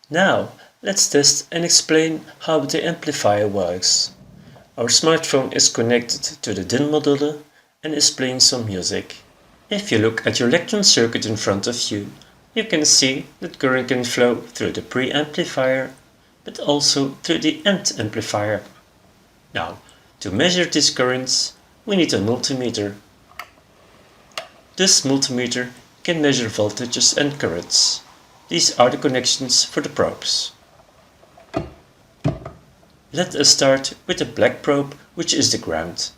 Now, let's test and explain how the amplifier works. Our smartphone is connected to the DIN module and is playing some music. If you look at your Lectron circuit in front of you, you can see that current can flow through the preamplifier, but also through the end amplifier. Now, to measure these currents, we need a multimeter. This multimeter can measure voltages and currents. These are the connections for the probes. Let us start with the black probe, which is the ground.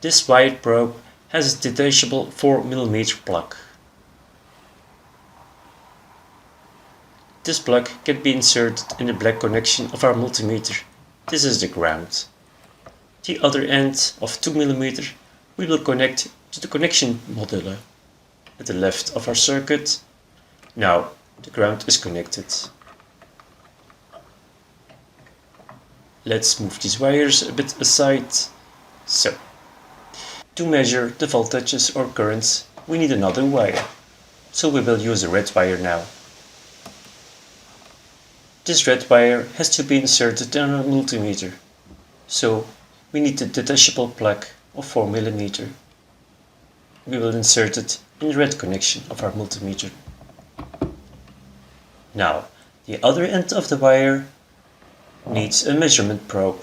This white probe has a detachable 4mm plug. This plug can be inserted in the black connection of our multimeter. This is the ground. The other end of 2mm we will connect to the connection module at the left of our circuit. Now the ground is connected. Let's move these wires a bit aside. So, to measure the voltages or currents, we need another wire. So we will use a red wire now. This red wire has to be inserted in our multimeter. So we need the detachable plug of 4mm. We will insert it in the red connection of our multimeter. Now, the other end of the wire needs a measurement probe,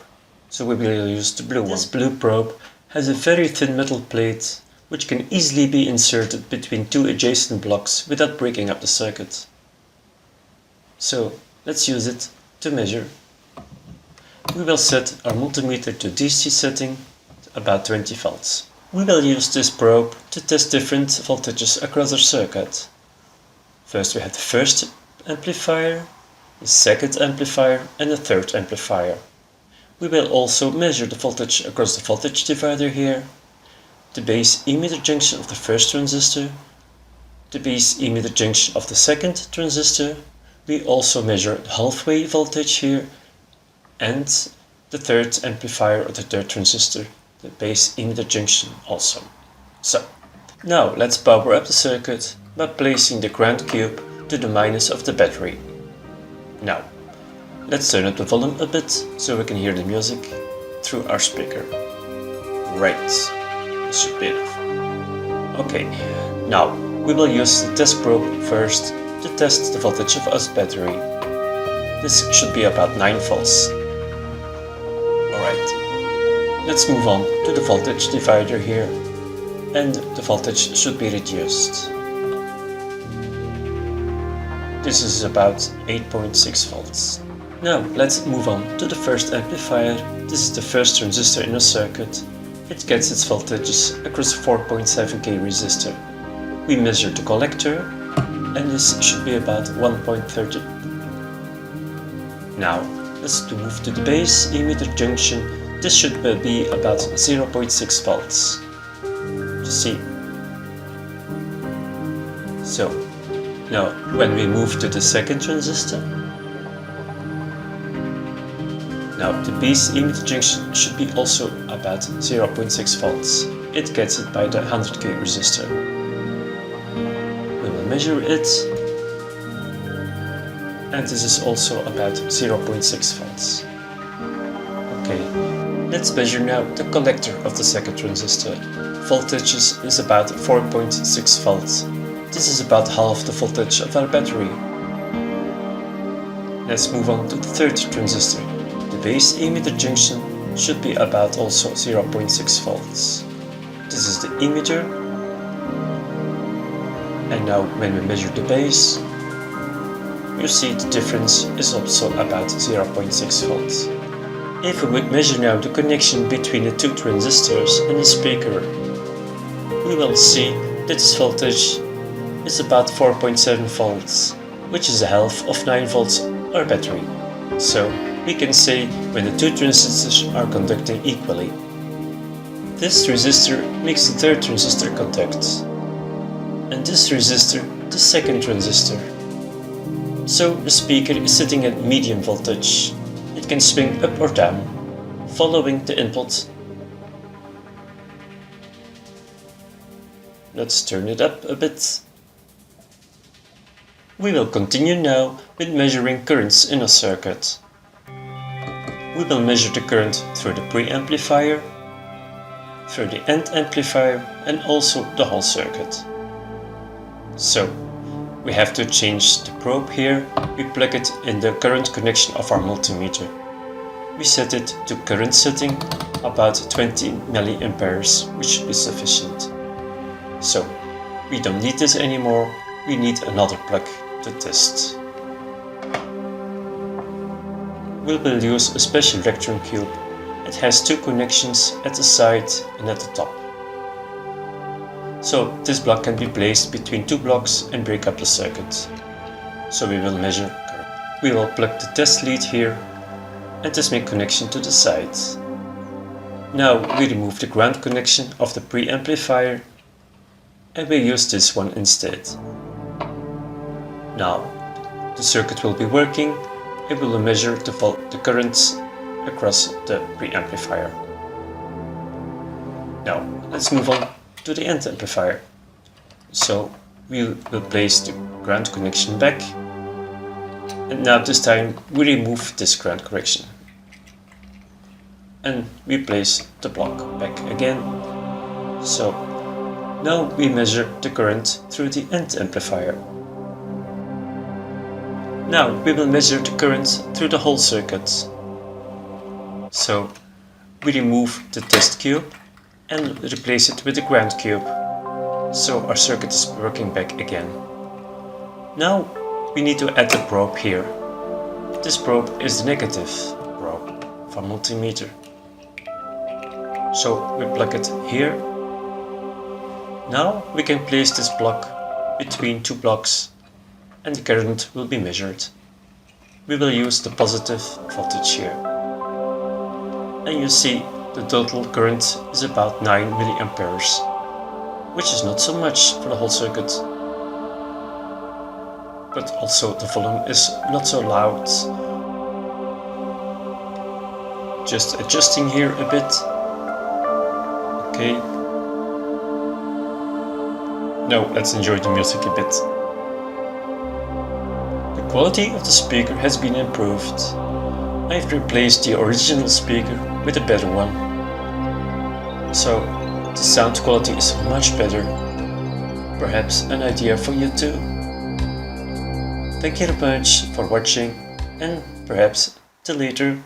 so we will use the blue one. This blue probe has a very thin metal plate which can easily be inserted between two adjacent blocks without breaking up the circuit. So let's use it to measure. We will set our multimeter to DC setting, about 20 volts. We will use this probe to test different voltages across our circuit. First we have the first amplifier, the second amplifier and the third amplifier. We will also measure the voltage across the voltage divider here, the base emitter junction of the first transistor, the base emitter junction of the second transistor. We also measure the halfway voltage here and the third amplifier of the third transistor, the base emitter junction also. So, now let's power up the circuit by placing the ground cube to the minus of the battery. Now, let's turn up the volume a bit so we can hear the music through our speaker. Right, this should be enough. Okay, now we will use the test probe first to test the voltage of our battery. This should be about 9 volts. Alright, let's move on to the voltage divider here, and the voltage should be reduced. This is about 8.6 volts. Now let's move on to the first amplifier. This is the first transistor in a circuit. It gets its voltages across a 4.7K resistor. We measure the collector, and this should be about 1.30. Now let's move to the base emitter junction. This should be about 0.6 volts. See. So now when we move to the second transistor, now the base emitter junction should be also about 0.6 volts. It gets it by the 100K resistor. We will measure it, and this is also about 0.6 volts. Okay, let's measure now the collector of the second transistor. Voltage is about 4.6 volts. This is about half the voltage of our battery. Let's move on to the third transistor. The base emitter junction should be about also 0.6 volts. This is the emitter. And now when we measure the base, you see the difference is also about 0.6 volts. If we would measure now the connection between the two transistors and the speaker, we will see that this voltage is about 4.7 volts, which is a half of 9 volts our battery. So we can say when the two transistors are conducting equally. This resistor makes the third transistor conduct, and this resistor the second transistor. So the speaker is sitting at medium voltage. It can swing up or down, following the input. Let's turn it up a bit. We will continue now with measuring currents in a circuit. We will measure the current through the preamplifier, through the end amplifier and also the whole circuit. So, we have to change the probe here. We plug it in the current connection of our multimeter. We set it to current setting, about 20 milliamperes, which should be sufficient. So, we don't need this anymore, we need another plug to test. We will use a special Lectron cube. It has two connections at the side and at the top. So this block can be placed between two blocks and break up the circuit. So we will measure current. We will plug the test lead here and just make connection to the sides. Now we remove the ground connection of the preamplifier and we use this one instead. Now the circuit will be working. It will measure the currents across the preamplifier. Now let's move on to the end amplifier. So we will place the ground connection back, and now this time we remove this ground connection and we place the block back again. So now we measure the current through the end amplifier. Now we will measure the current through the whole circuit. So we remove the test cube and replace it with the ground cube. So our circuit is working back again. Now we need to add a probe here. This probe is the negative probe of our multimeter. So we plug it here. Now we can place this block between two blocks and the current will be measured. We will use the positive voltage here. And you see the total current is about 9 milliamperes, which is not so much for the whole circuit. But also the volume is not so loud. Just adjusting here a bit. Okay. Now let's enjoy the music a bit. The quality of the speaker has been improved. I have replaced the original speaker with a better one. So the sound quality is much better. Perhaps an idea for you too. Thank you very much for watching and perhaps till later.